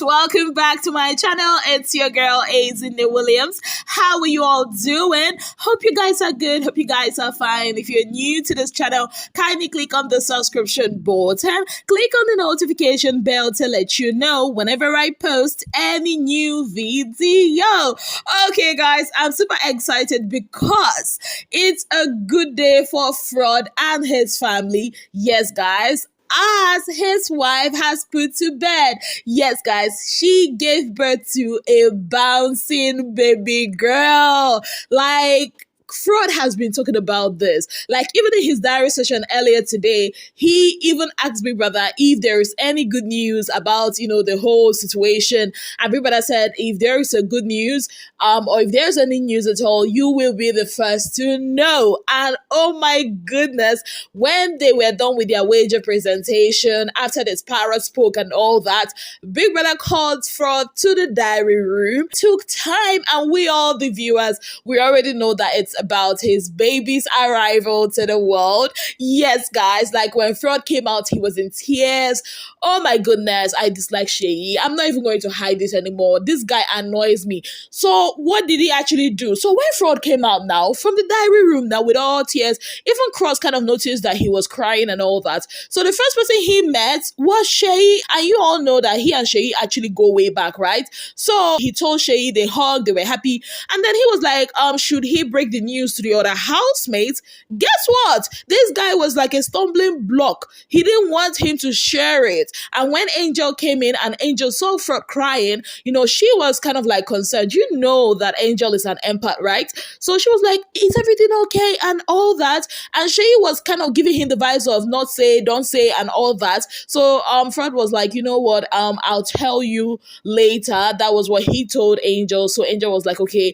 welcome back to my channel. It's your girl Azinne Williams. How are you all doing? Hope you guys are good. Hope you guys are fine. If you're new to this channel, kindly click on the subscription button. Click on the notification bell to let you know whenever I post any new video. Okay guys, I'm super excited because it's a good day for Frodd and his family. Yes guys, as his wife has put to bed. Yes, guys, she gave birth to a bouncing baby girl. Like, Frodd has been talking about this. Like, even in his diary session earlier today, he even asked Big Brother if there is any good news about, the whole situation. And Big Brother said, if there is a good news, or if there's any news at all, you will be the first to know. And oh my goodness, when they were done with their wager presentation, after this Parrot spoke and all that, Big Brother called Frodd to the diary room, took time, and we all, the viewers, we already know that it's about his baby's arrival to the world. Yes, guys, like when Frodd came out, he was in tears. Oh my goodness, I dislike Seyi. I'm not even going to hide this anymore. This guy annoys me. So what did he actually do? So when Frodd came out now from the diary room now with all tears, even Cross kind of noticed that he was crying and all that. So the first person he met was Seyi, and you all know that he and Seyi actually go way back, right? So he told Seyi, they hugged, they were happy, and then he was like, should he break the news to the other housemates? Guess what? This guy was like a stumbling block. He didn't want him to share it. And when Angel came in and Angel saw Frodd crying, she was kind of like concerned. You know that Angel is an empath, right? So she was like, is everything okay? And all that. And she was kind of giving him the vibes of not say, don't say, and all that. So Frodd was like, you know what? I'll tell you later. That was what he told Angel. So Angel was like, okay,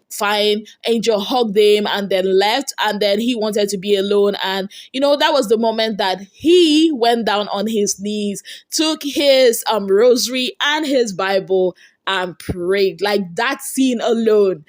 fine. Angel hugged him and then left, and then he wanted to be alone. And that was the moment that he went down on his knees, took his rosary and his Bible and prayed. Like that scene alone,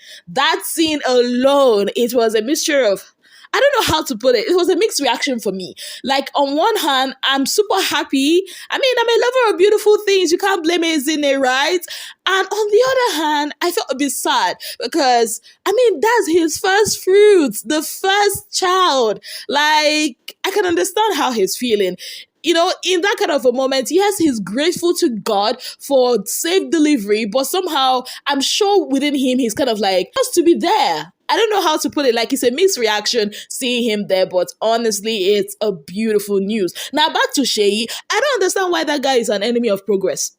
it was a mixture of, I don't know how to put it. It was a mixed reaction for me. Like, on one hand, I'm super happy. I mean, I'm a lover of beautiful things. You can't blame Azinne, right? And on the other hand, I felt a bit sad because, that's his first fruits, the first child. Like, I can understand how he's feeling. In that kind of a moment, yes, he's grateful to God for safe delivery, but somehow I'm sure within him, he's kind of like, just to be there. I don't know how to put it. Like, it's a mixed reaction seeing him there, but honestly, it's a beautiful news. Now, back to Seyi. I don't understand why that guy is an enemy of progress.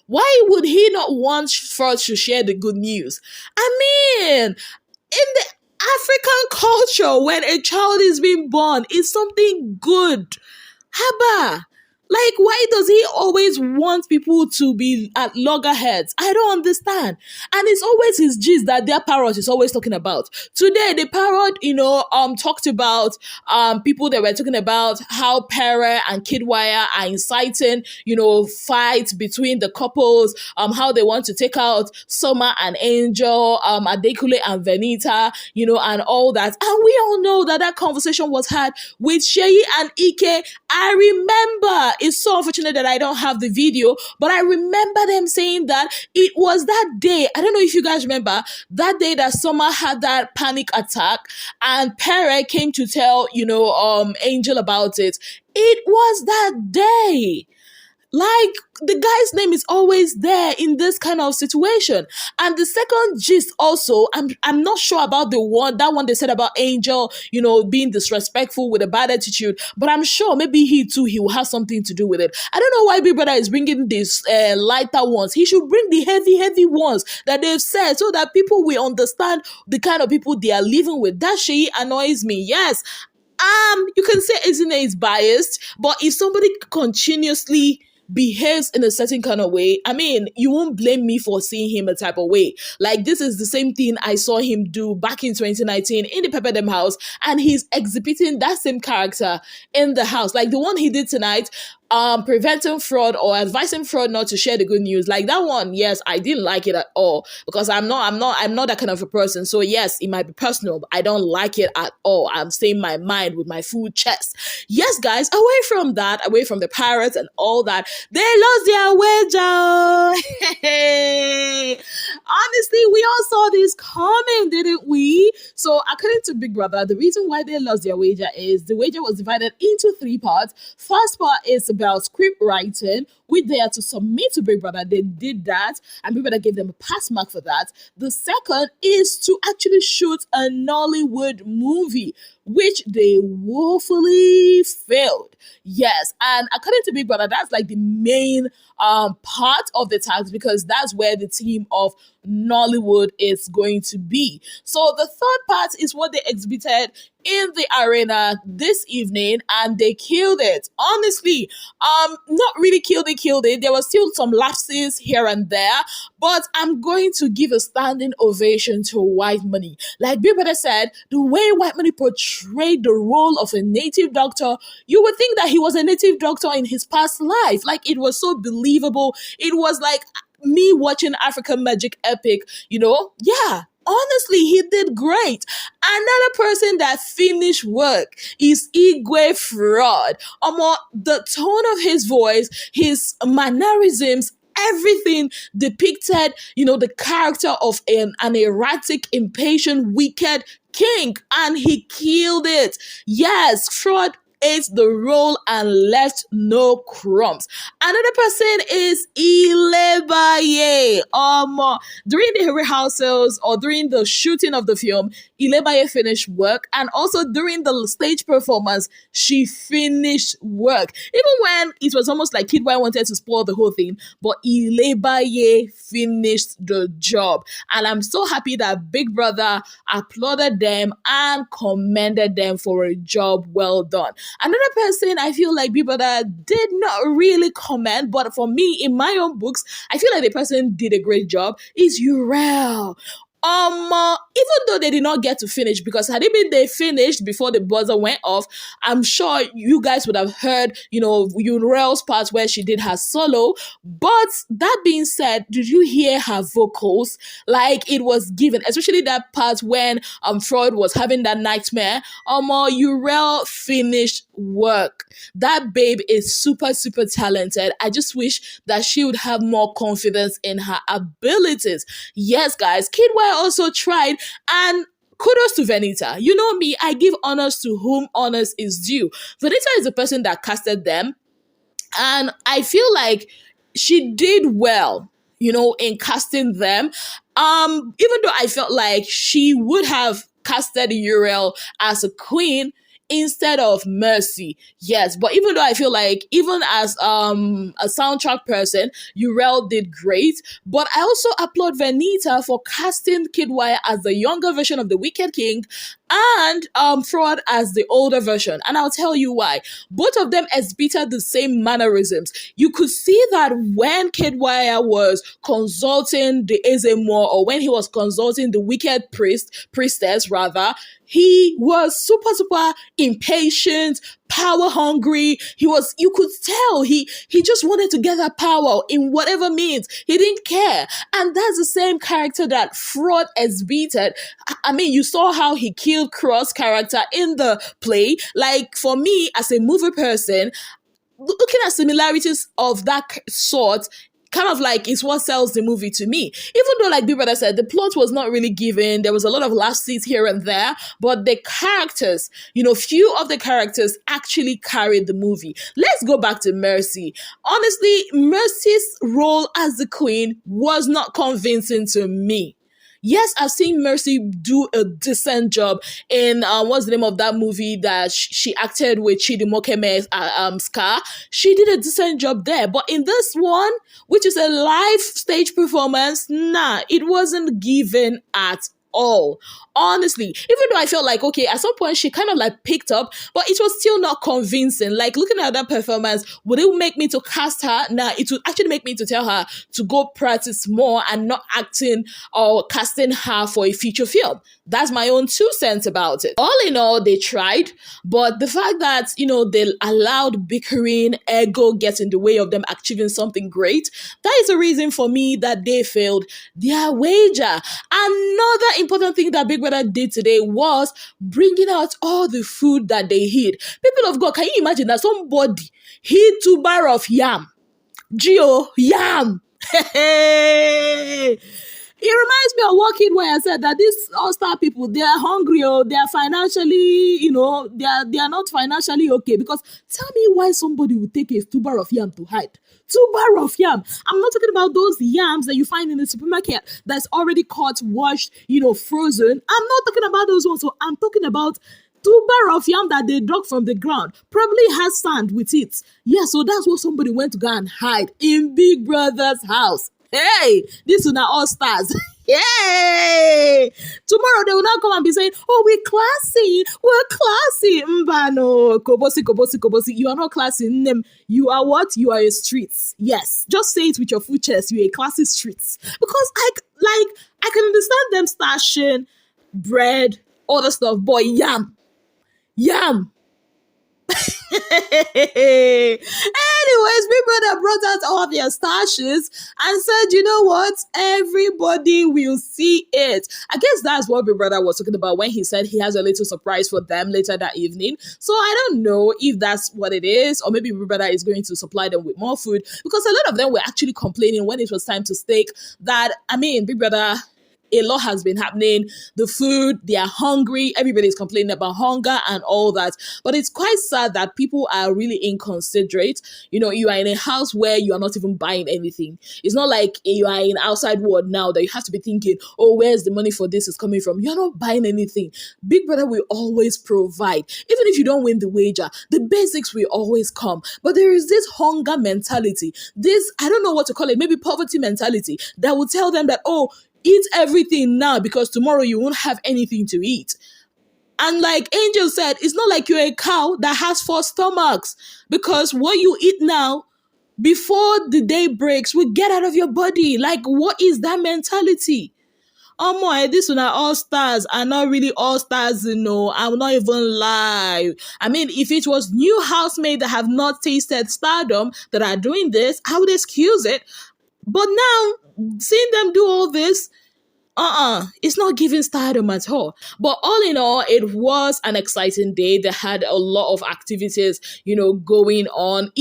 Why would he not want Frodd to share the good news? In the African culture, when a child is being born, it's something good. Haba. Like, why does he always want people to be at loggerheads? I don't understand. And it's always his gist that their Parrot is always talking about. Today, the Parrot, talked about people that were talking about how Parrot and Kidwire are inciting, fights between the couples, how they want to take out Summer and Angel, Adekule and Venita, and all that. And we all know that conversation was had with Seyi and Ike. I remember. It's so unfortunate that I don't have the video, but I remember them saying that it was that day. I don't know if you guys remember that day that Summer had that panic attack and Parrot came to tell, Angel about it. It was that day. Like, the guy's name is always there in this kind of situation. And the second gist also, I'm not sure about that one they said about Angel, being disrespectful with a bad attitude, but I'm sure maybe he will have something to do with it. I don't know why Big Brother is bringing these lighter ones. He should bring the heavy ones that they've said so that people will understand the kind of people they are living with. That Seyi annoys me. Yes. You can say Azinne is biased, but if somebody continuously behaves in a certain kind of way, you won't blame me for seeing him a type of way. Like, this is the same thing I saw him do back in 2019 in the Pepperdam house, and he's exhibiting that same character in the house. Like the one he did tonight, preventing fraud or advising fraud not to share the good news. Like that one, yes, I didn't like it at all because I'm not that kind of a person. So yes, it might be personal, but I don't like it at all. I'm saying my mind with my full chest. Yes, guys, away from that, away from the Parrots and all that, they lost their wager. Honestly, we all saw this coming, didn't we? So according to Big Brother, the reason why they lost their wager is the wager was divided into three parts. First part is about script writing, which they had to submit to Big Brother. They did that, and Big Brother gave them a pass mark for that. The second is to actually shoot a Nollywood movie, which they woefully failed. Yes, and according to Big Brother, that's like the main part of the task because that's where the team of Nollywood is going to be. So the third part is what they exhibited in the arena this evening, and they killed it. Honestly, not really killed it. There were still some lapses here and there, but I'm going to give a standing ovation to White Money. Like Big Brother said, the way White Money portrayed the role of a native doctor, you would think that he was a native doctor in his past life. Like it was so believable. It was like me watching African Magic Epic, Yeah, honestly, he did great. Another person that finished work is Igwe Fraud. The tone of his voice, his mannerisms, everything depicted, the character of an erratic, impatient, wicked king, and he killed it. Yes, Fraud ate the role and left no crumbs. Another person is Ilebaye. During the rehearsals or during the shooting of the film, Ilebaye finished work, and also during the stage performance, she finished work. Even when it was almost like Kid Y wanted to spoil the whole thing, but Ilebaye finished the job. And I'm so happy that Big Brother applauded them and commended them for a job well done. Another person I feel like Big Brother did not really comment, but for me, in my own books, I feel like the person did a great job, is Urel. Even though they did not get to finish, because had it been they finished before the buzzer went off, I'm sure you guys would have heard, Urel's part where she did her solo. But that being said, did you hear her vocals? Like it was given, especially that part when Freud was having that nightmare. Urel finished work. That babe is super, super talented. I just wish that she would have more confidence in her abilities. Yes, guys, Kid Y also tried, and kudos to Venita. You know me, I give honors to whom honors is due. Venita is the person that casted them, and I feel like she did well, in casting them. Even though I felt like she would have casted Uriel as a queen instead of Mercy. Yes, but even though I feel like even as a soundtrack person, Uriel did great, but I also applaud Venita for casting Kid Y as the younger version of the Wicked King and Fraud as the older version. And I'll tell you why. Both of them exhibited the same mannerisms. You could see that when Kid Y was consulting the Ezemore, or when he was consulting the wicked priestess rather, he was super, super impatient, power hungry. You could tell he just wanted to get that power in whatever means. He didn't care. And that's the same character that Fraud exhibited. I mean, you saw how he killed Cross' character in the play. Like, for me, as a movie person, looking at similarities of that sort, kind of like it's what sells the movie to me. Even though, like Big Brother said, the plot was not really given, there was a lot of lapses here and there, but the characters, few of the characters actually carried the movie. Let's go back to Mercy. Honestly, Mercy's role as the queen was not convincing to me. Yes, I've seen Mercy do a decent job in what's the name of that movie that she acted with Chidi Mokeme's Scar. She did a decent job there, but in this one, which is a live stage performance, it wasn't given at all. Honestly, even though I felt like, okay, at some point she kind of like picked up, but it was still not convincing. Like looking at that performance, would it make me to cast her? Nah, it would actually make me to tell her to go practice more and not acting or casting her for a feature film. That's my own 2 cents about it. All in all, they tried, but the fact that, they allowed bickering, ego get in the way of them achieving something great, that is a reason for me that they failed their wager. Another important thing that Big Brother did today was bringing out all the food that they hid. People of God, can you imagine that somebody hid 2 bar of yam? Yam! Hey! It reminds me of Walking where I said that these all-star people, they are hungry, they are financially, they are not financially okay. Because tell me why somebody would take a 2 bar of yam to hide. 2 bar of yam. I'm not talking about those yams that you find in the supermarket that's already cut, washed, frozen. I'm not talking about those ones. So I'm talking about 2 bar of yam that they dug from the ground, probably has sand with it. Yeah, so that's what somebody went to go and hide in Big Brother's house. Hey, this is now all stars. Yay! Tomorrow they will not come and be saying, oh, we're classy. Mbano, kobosi. You are not classy. You are what? You are a streets. Yes. Just say it with your full chest. You're a classy streets. Because I can understand them stashing bread, other stuff, but yam. Anyways, Big Brother brought out all their stashes and said, you know what? Everybody will see it. I guess that's what Big Brother was talking about when he said he has a little surprise for them later that evening. So I don't know if that's what it is, or maybe Big Brother is going to supply them with more food, because a lot of them were actually complaining when it was time to steak that, Big Brother, a lot has been happening. The food, they are hungry. Everybody's complaining about hunger and all that. But it's quite sad that people are really inconsiderate. You are in a house where you are not even buying anything. It's not like you are in outside world now that you have to be thinking, oh, where's the money for this is coming from? You're not buying anything. Big Brother will always provide. Even if you don't win the wager, the basics will always come. But there is this hunger mentality, this, I don't know what to call it, maybe poverty mentality that will tell them that, oh, eat everything now because tomorrow you won't have anything to eat. And like Angel said, it's not like you're a cow that has 4 stomachs, because what you eat now before the day breaks will get out of your body. Like, what is that mentality? This one are all stars are not really all stars, I will not even lie. If it was new housemates that have not tasted stardom that are doing this, I would excuse it. But now, seeing them do all this, it's not giving stardom at all. But all in all, it was an exciting day. They had a lot of activities, going on.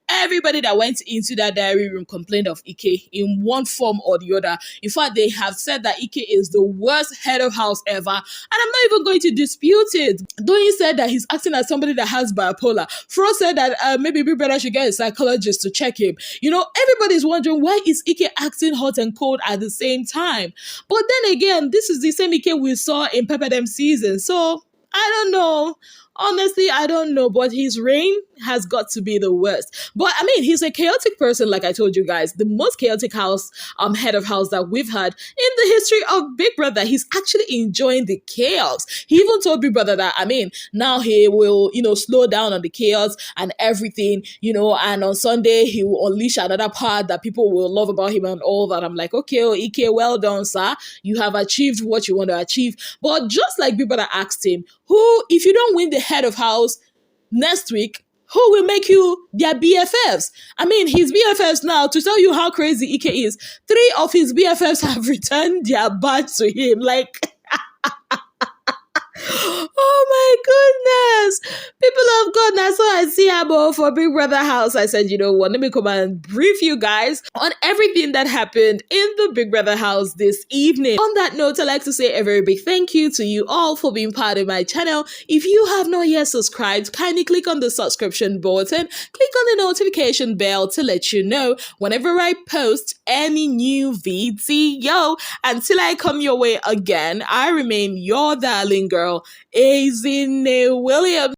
Everybody that went into that diary room complained of Ike in one form or the other. In fact, they have said that Ike is the worst head of house ever. And I'm not even going to dispute it. Though he said that he's acting as somebody that has bipolar. Frodd'S said that maybe Big Brother should get a psychologist to check him. Everybody's wondering, why is Ike acting hot and cold at the same time? But then again, this is the same Ike we saw in Pepper Dem season. So, I don't know. Honestly, I don't know, but his reign has got to be the worst. But he's a chaotic person, like I told you guys. The most chaotic head of house that we've had in the history of Big Brother. He's actually enjoying the chaos. He even told Big Brother that, now he will, slow down on the chaos and everything, and on Sunday he will unleash another part that people will love about him and all that. I'm like, okay, Ike, well done, sir. You have achieved what you want to achieve. But just like Big Brother asked him, if you don't win the head of house next week, who will make you their BFFs? His BFFs now, to tell you how crazy Ike is, 3 of his BFFs have returned their badge to him. Oh my goodness. People of God, that's what I see about for Big Brother house. I said, let me come and brief you guys on everything that happened in the Big Brother house this evening. On that note, I'd like to say a very big thank you to you all for being part of my channel. If you have not yet subscribed, kindly click on the subscription button, click on the notification bell to let you know whenever I post any new video. Until I come your way again, I remain your darling girl, Azine Williams.